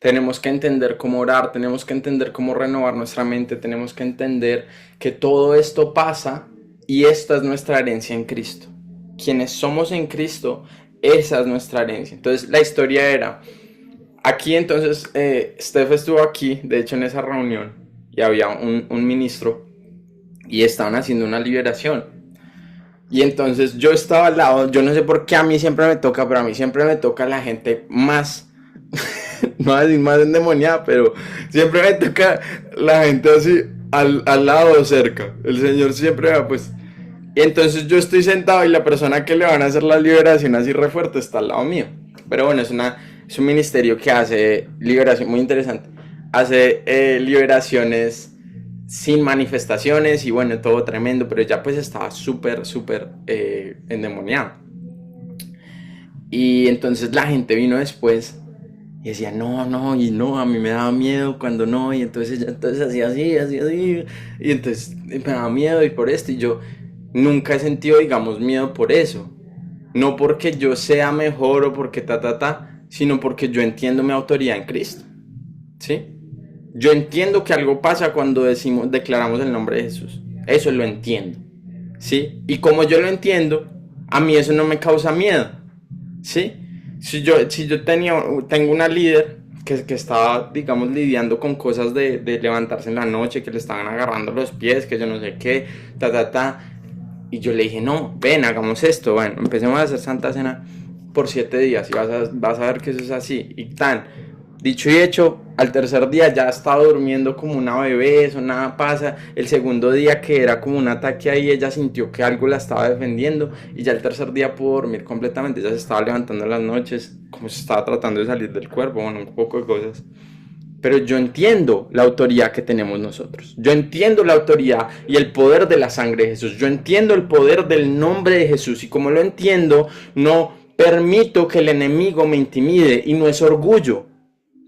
Tenemos que entender cómo orar, tenemos que entender cómo renovar nuestra mente, tenemos que entender que todo esto pasa y esta es nuestra herencia en Cristo. Quienes somos en Cristo, esa es nuestra herencia. Entonces la historia era, aquí entonces, Steph estuvo aquí, de hecho en esa reunión, y había un ministro y estaban haciendo una liberación. Y entonces yo estaba al lado, yo no sé por qué a mí siempre me toca, pero a mí siempre me toca la gente más... no así más endemoniada, pero siempre me toca la gente así al lado o cerca. El Señor siempre va, pues. Y entonces yo estoy sentado y la persona que le van a hacer la liberación así re fuerte está al lado mío. Pero bueno, es un ministerio que hace liberación muy interesante. Hace liberaciones sin manifestaciones y bueno, todo tremendo, pero ya pues estaba súper endemoniado. Y entonces la gente vino después y decía, no, a mí me daba miedo cuando no, y entonces ella hacía así, y entonces me daba miedo y por esto, y yo nunca he sentido, digamos, miedo por eso, no porque yo sea mejor o porque sino porque yo entiendo mi autoridad en Cristo, ¿sí? Yo entiendo que algo pasa cuando declaramos el nombre de Jesús, eso lo entiendo, ¿sí? Y como yo lo entiendo, a mí eso no me causa miedo, ¿sí? Si yo tengo una líder que estaba, digamos, lidiando con cosas de levantarse en la noche, que le estaban agarrando los pies, que yo no sé qué, y yo le dije, no, ven, hagamos esto, bueno, empecemos a hacer Santa Cena por 7 días y vas a ver que eso es así, y tan, dicho y hecho, al tercer día ya estaba durmiendo como una bebé, eso nada pasa. El segundo día, que era como un ataque ahí, ella sintió que algo la estaba defendiendo y ya el tercer día pudo dormir completamente. Ella se estaba levantando en las noches, como se estaba tratando de salir del cuerpo, bueno, un poco de cosas. Pero yo entiendo la autoridad que tenemos nosotros. Yo entiendo la autoridad y el poder de la sangre de Jesús. Yo entiendo el poder del nombre de Jesús y como lo entiendo, no permito que el enemigo me intimide y no es orgullo.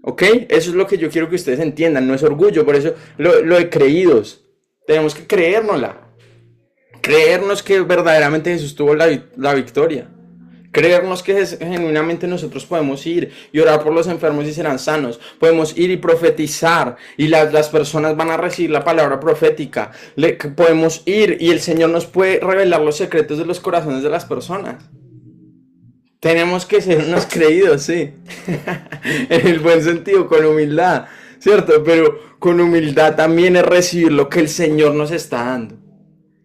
¿Ok? Eso es lo que yo quiero que ustedes entiendan, no es orgullo, por eso lo de creídos. Tenemos que creérnosla. Creernos que verdaderamente Jesús tuvo la victoria. Creernos que genuinamente nosotros podemos ir y orar por los enfermos y serán sanos. Podemos ir y profetizar y las personas van a recibir la palabra profética. Podemos ir y el Señor nos puede revelar los secretos de los corazones de las personas. Tenemos que ser unos creídos, sí. En el buen sentido, con humildad, ¿cierto? Pero con humildad también es recibir lo que el Señor nos está dando.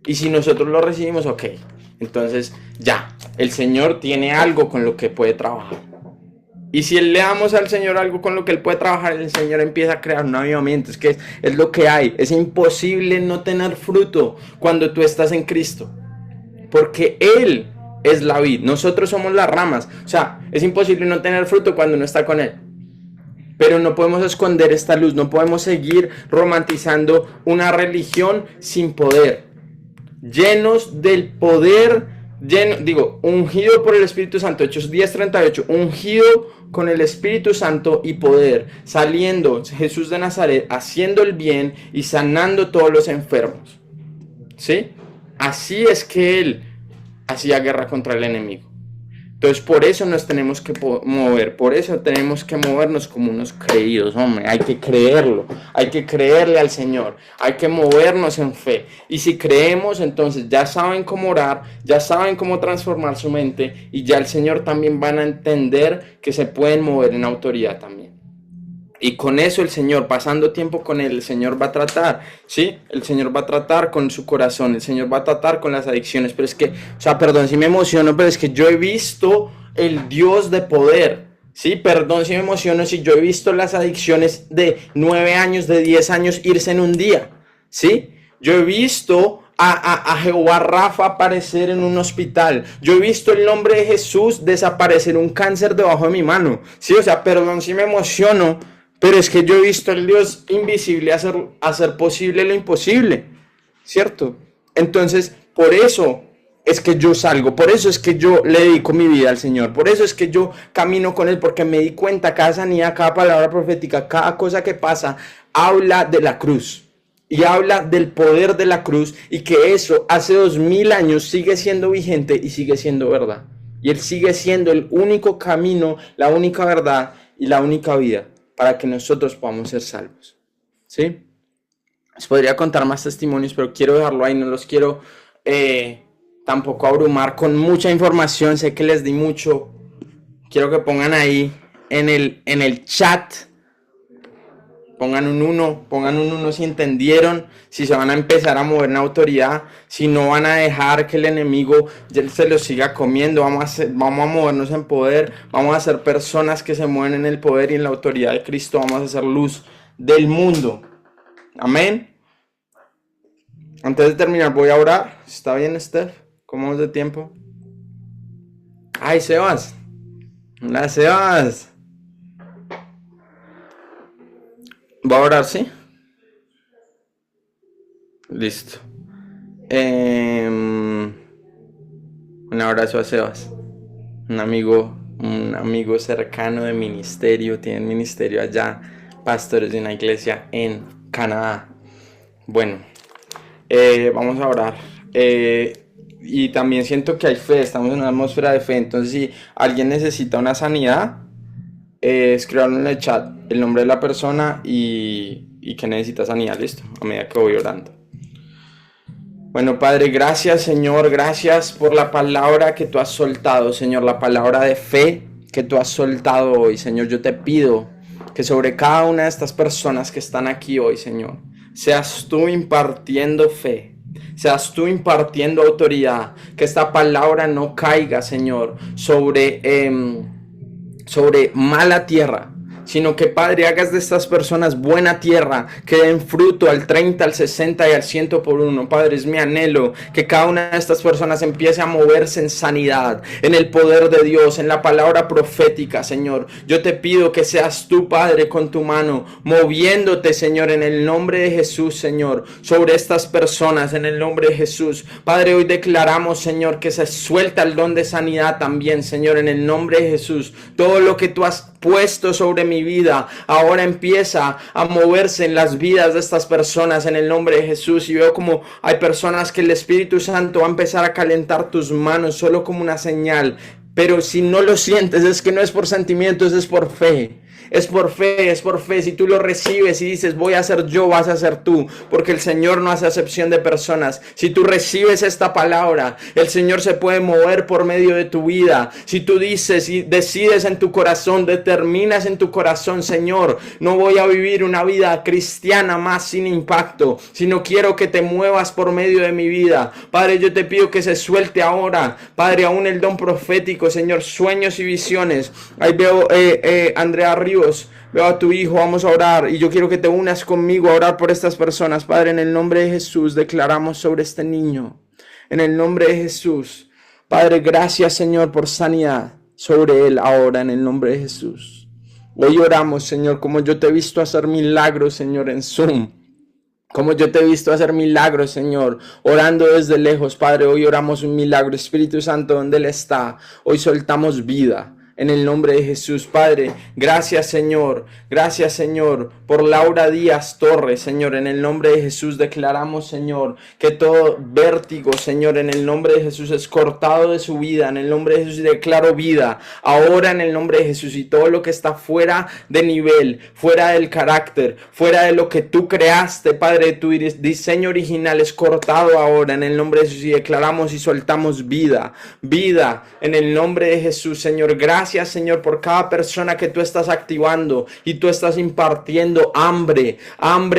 Y si nosotros lo recibimos, ok. Entonces, ya, el Señor tiene algo con lo que puede trabajar. Y si le damos al Señor algo con lo que Él puede trabajar, el Señor empieza a crear un avivamiento. Es que es lo que hay. Es imposible no tener fruto cuando tú estás en Cristo. Porque Él es la vid, nosotros somos las ramas. O sea, es imposible no tener fruto cuando uno está con Él. Pero no podemos esconder esta luz, no podemos seguir romantizando una religión sin poder. Llenos del poder, ungido por el Espíritu Santo, Hechos 10:38, ungido con el Espíritu Santo y poder, saliendo Jesús de Nazaret, haciendo el bien y sanando todos los enfermos. ¿Sí? Así es que Él hacía guerra contra el enemigo. Entonces por eso nos tenemos que mover, por eso tenemos que movernos como unos creídos, hombre, hay que creerlo, hay que creerle al Señor, hay que movernos en fe. Y si creemos, entonces ya saben cómo orar, ya saben cómo transformar su mente y ya el Señor también van a entender que se pueden mover en autoridad también. Y con eso el Señor, pasando tiempo con Él, el Señor va a tratar, ¿sí? El Señor va a tratar con su corazón, el Señor va a tratar con las adicciones. Pero es que, o sea, perdón si me emociono, pero es que yo he visto el Dios de poder, ¿sí? Perdón si me emociono, si yo he visto las adicciones de 9 años, de 10 años irse en un día, ¿sí? Yo he visto a Jehová Rafa aparecer en un hospital. Yo he visto el nombre de Jesús desaparecer un cáncer debajo de mi mano, ¿sí? O sea, perdón si me emociono, pero es que yo he visto al Dios invisible hacer posible lo imposible, ¿cierto? Entonces, por eso es que yo salgo, por eso es que yo le dedico mi vida al Señor, por eso es que yo camino con Él, porque me di cuenta, cada sanidad, cada palabra profética, cada cosa que pasa, habla de la cruz. Y habla del poder de la cruz y que eso hace 2000 años sigue siendo vigente y sigue siendo verdad. Y Él sigue siendo el único camino, la única verdad y la única vida para que nosotros podamos ser salvos. ¿Sí? Les podría contar más testimonios, pero quiero dejarlo ahí, no los quiero tampoco abrumar con mucha información. Sé que les di mucho. Quiero que pongan ahí en el chat. Pongan un 1 si entendieron, si se van a empezar a mover en autoridad, si no van a dejar que el enemigo se los siga comiendo. Vamos a movernos en poder, vamos a ser personas que se mueven en el poder y en la autoridad de Cristo. Vamos a ser luz del mundo. Amén. Antes de terminar voy a orar. ¿Está bien, Steph? ¿Cómo vamos de tiempo? Ay, Sebas. Hola, Sebas. ¿Va a orar, sí? Listo. Un abrazo a Sebas, un amigo cercano de ministerio, tienen ministerio allá, pastores de una iglesia en Canadá. Bueno, vamos a orar. Y también siento que hay fe, estamos en una atmósfera de fe, entonces si alguien necesita una sanidad, escribanlo en el chat el nombre de la persona y que necesita sanidad, listo, a medida que voy orando. Bueno, Padre, gracias, Señor, gracias por la palabra que tú has soltado, Señor, la palabra de fe que tú has soltado hoy, Señor. Yo te pido que sobre cada una de estas personas que están aquí hoy, Señor, seas tú impartiendo fe, seas tú impartiendo autoridad, que esta palabra no caiga, Señor, sobre mala tierra, sino que, Padre, hagas de estas personas buena tierra, que den fruto al 30, al 60 y al 100 por uno. Padre, es mi anhelo que cada una de estas personas empiece a moverse en sanidad, en el poder de Dios, en la palabra profética, Señor. Yo te pido que seas tú, Padre, con tu mano, moviéndote, Señor, en el nombre de Jesús, Señor, sobre estas personas, en el nombre de Jesús. Padre, hoy declaramos, Señor, que se suelta el don de sanidad también, Señor, en el nombre de Jesús. Todo lo que tú has puesto sobre mi vida ahora empieza a moverse en las vidas de estas personas en el nombre de Jesús. Y veo como hay personas que el Espíritu Santo va a empezar a calentar tus manos solo como una señal, pero si no lo sientes es que no es por sentimientos, es por fe. Es por fe, es por fe. Si tú lo recibes y dices, voy a ser yo, vas a ser tú. Porque el Señor no hace acepción de personas. Si tú recibes esta palabra, el Señor se puede mover por medio de tu vida. Si tú dices y decides en tu corazón, determinas en tu corazón, Señor, no voy a vivir una vida cristiana más sin impacto, sino quiero que te muevas por medio de mi vida. Padre, yo te pido que se suelte ahora, Padre, aún el don profético, Señor, sueños y visiones. Ahí veo Andrea Ríos. Veo a tu hijo, vamos a orar y yo quiero que te unas conmigo a orar por estas personas. Padre, en el nombre de Jesús declaramos sobre este niño, en el nombre de Jesús. Padre, gracias, Señor, por sanidad sobre él ahora, en el nombre de Jesús. Hoy oramos, Señor, como yo te he visto hacer milagros, Señor, en Zoom. Como yo te he visto hacer milagros, Señor, orando desde lejos. Padre, hoy oramos un milagro. Espíritu Santo, donde Él está, hoy soltamos vida. En el nombre de Jesús, Padre, gracias, Señor, por Laura Díaz Torres, Señor, en el nombre de Jesús declaramos, Señor, que todo vértigo, Señor, en el nombre de Jesús es cortado de su vida, en el nombre de Jesús declaro vida, ahora en el nombre de Jesús, y todo lo que está fuera de nivel, fuera del carácter, fuera de lo que tú creaste, Padre, tu diseño original es cortado ahora, en el nombre de Jesús, y declaramos y soltamos vida, en el nombre de Jesús, Señor. Gracias, Señor, por cada persona que tú estás activando y tú estás impartiendo hambre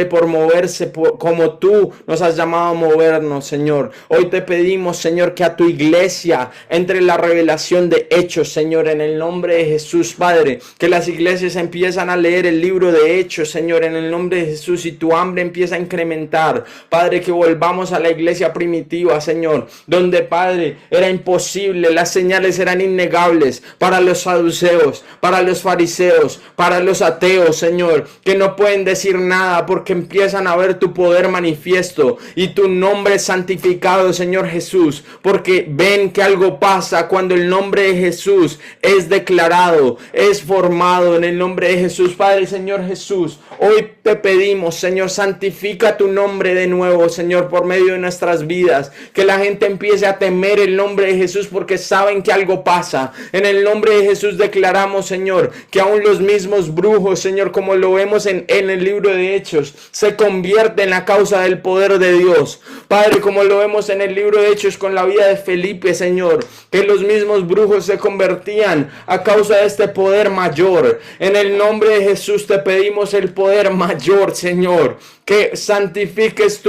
por moverse como tú nos has llamado a movernos, Señor. Hoy te pedimos, Señor, que a tu iglesia entre la revelación de Hechos, Señor, en el nombre de Jesús, Padre, que las iglesias empiezan a leer el libro de Hechos, Señor, en el nombre de Jesús, y tu hambre empieza a incrementar, Padre, que volvamos a la iglesia primitiva, Señor, donde, Padre, era imposible, las señales eran innegables para los los saduceos, para los fariseos, para los ateos, Señor, que no pueden decir nada porque empiezan a ver tu poder manifiesto y tu nombre santificado, Señor Jesús, porque ven que algo pasa cuando el nombre de Jesús es declarado, es formado en el nombre de Jesús. Padre, Señor Jesús, hoy te pedimos, Señor, santifica tu nombre de nuevo, Señor, por medio de nuestras vidas, que la gente empiece a temer el nombre de Jesús porque saben que algo pasa. En el nombre de Jesús declaramos, Señor, que aún los mismos brujos, Señor, como lo vemos en el libro de Hechos, se convierten a causa del poder de Dios. Padre, como lo vemos en el libro de Hechos con la vida de Felipe, Señor, que los mismos brujos se convertían a causa de este poder mayor. En el nombre de Jesús te pedimos el poder mayor, Señor, que santifiques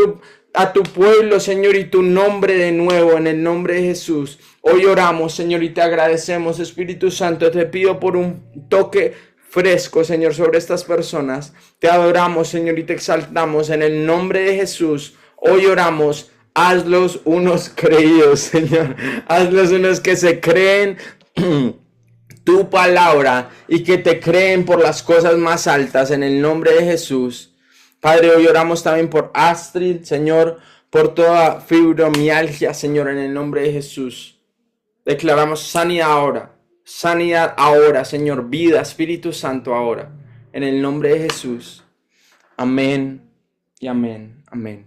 a tu pueblo, Señor, y tu nombre de nuevo, en el nombre de Jesús. Hoy oramos, Señor, y te agradecemos, Espíritu Santo. Te pido por un toque fresco, Señor, sobre estas personas. Te adoramos, Señor, y te exaltamos en el nombre de Jesús. Hoy oramos. Hazlos unos creídos, Señor. Hazlos unos que se creen tu palabra y que te creen por las cosas más altas, en el nombre de Jesús. Padre, hoy oramos también por Astrid, Señor, por toda fibromialgia, Señor, en el nombre de Jesús. Declaramos sanidad ahora, Señor, vida, Espíritu Santo ahora, en el nombre de Jesús. Amén y amén, amén.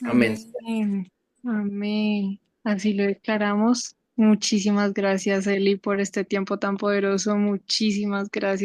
Amén. Amén. Amén. Así lo declaramos. Muchísimas gracias, Eli, por este tiempo tan poderoso. Muchísimas gracias.